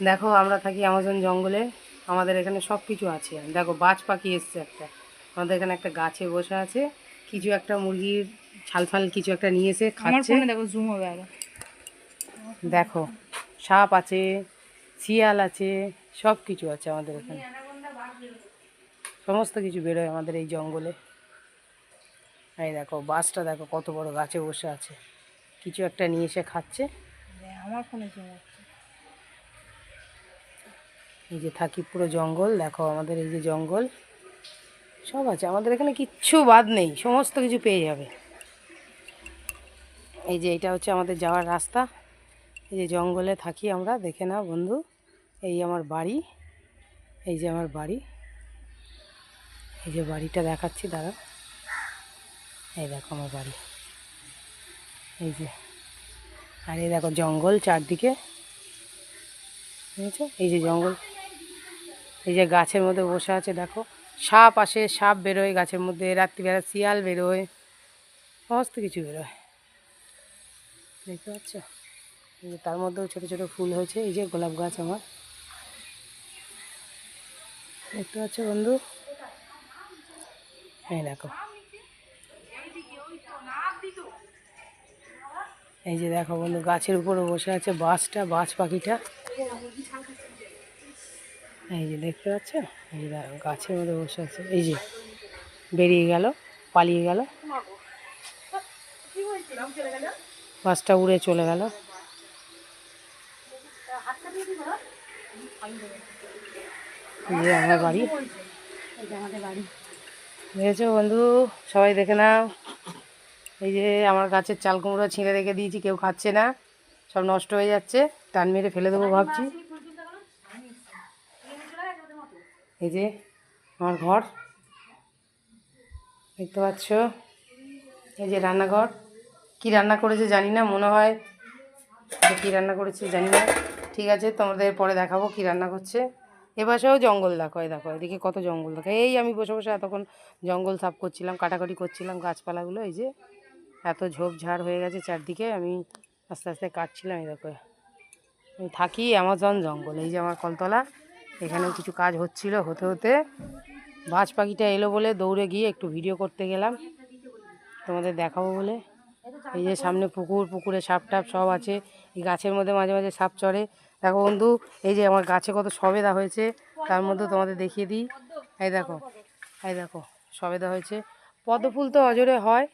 দেখো আমরা থাকি আমাজন জঙ্গলে, আমাদের এখানে সব কিছু আছে। দেখো বাজ পাখি এসছে একটা, আমাদের এখানে একটা গাছে বসে আছে, কিছু একটা মুরগির ছালফাল কিছু একটা নিয়ে এসে খাচ্ছে। দেখো জুম হবে আরো। দেখো সাপ আছে, শিয়াল আছে, সব কিছু আছে আমাদের এখানে, সমস্ত কিছু বেরোয় আমাদের এই জঙ্গলে। এই দেখো বাসটা দেখো কত বড় গাছে বসে আছে, কিছু একটা নিয়ে এসে খাচ্ছে। আমার ফোনে জুম হচ্ছে। এই যে থাকি পুরো জঙ্গল, দেখো আমাদের এই যে জঙ্গল সব আছে আমাদের এখানে, কিচ্ছু বাদ নেই, সমস্ত কিছু পেয়ে যাবে। এই যে এটা হচ্ছে আমাদের যাওয়ার রাস্তা, এই যে জঙ্গলে থাকি আমরা, দেখে নাও বন্ধু। এই আমার বাড়ি, এই যে আমার বাড়ি, এই যে বাড়িটা দেখাচ্ছি দাঁড়া। এই দেখো আমার বাড়ি, এই যে, আর এই দেখো জঙ্গল চারদিকে, বুঝেছো? এই যে জঙ্গল, এই যে গাছের মধ্যে বসে আছে, দেখো সাপ আসে, সাপ বেরোয় গাছের মধ্যে, রাত্রিবেলা শিয়াল বেরোয়, সমস্ত কিছু বেরোয়, দেখতে পাচ্ছ? এই যে তার মধ্যেও ছোটো ছোটো ফুল হয়েছে, এই যে গোলাপ গাছ আমার, দেখতে পাচ্ছ বন্ধু? এই দেখো, এই যে দেখো বন্ধু গাছের উপরে বসে আছে বাজটা, বাজ পাখিটা, এই যে দেখতে পাচ্ছ? এই যে গাছের মধ্যে বসে আছে, এই যে বেরিয়ে গেল, পালিয়ে গেল, বাসটা উড়ে চলে গেল। এই যে আমার বাড়ি, দেখেছো বন্ধু? সবাই দেখে নাও, এই যে আমার গাছের চাল কুমড়ো ছিঁড়ে রেখে দিয়েছি, কেউ খাচ্ছে না, সব নষ্ট হয়ে যাচ্ছে, টান মেরে ফেলে দেবো ভাবছি। এই যে আমার ঘর, দেখতে পাচ্ছ? এই যে রান্নাঘর, কি রান্না করেছে জানি না, মনে হয় কি রান্না করেছে জানি না, ঠিক আছে তোমাদের পরে দেখাবো কি রান্না করছে। এপাশেও জঙ্গল দেখো, এই দেখো এদিকে কত জঙ্গল দেখো, এই আমি বসে বসে এতক্ষণ জঙ্গল সাফ করছিলাম, কাটাকাটি করছিলাম গাছপালাগুলো, এই যে এত ঝোপঝাড় হয়ে গেছে চারদিকে, আমি আস্তে আস্তে কাটছিলাম। এই দেখো আমি থাকি অ্যামাজন জঙ্গল, এই যে আমার কলতলা, এখানেও কিছু কাজ হচ্ছিল, হতে হতে বাজ পাখিটা এলো বলে দৌড়ে গিয়ে একটু ভিডিও করতে গেলাম তোমাদের দেখাবো বলে। এই যে সামনে পুকুর, পুকুরে সাপ টাপ সব আছে, এই গাছের মধ্যে মাঝে মাঝে সাপ চড়ে। দেখো বন্ধু এই যে আমার গাছে কত সবেদা হয়েছে, তার মধ্যে তোমাদের দেখিয়ে দিই, এই দেখো, এই দেখো সবেদা হয়েছে, পদ্ম ফুল তো অজরে হয়,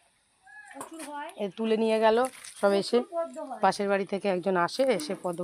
তুলে নিয়ে গেল সব এসে, পাশের বাড়ি থেকে একজন আসে, এসে পদ্ম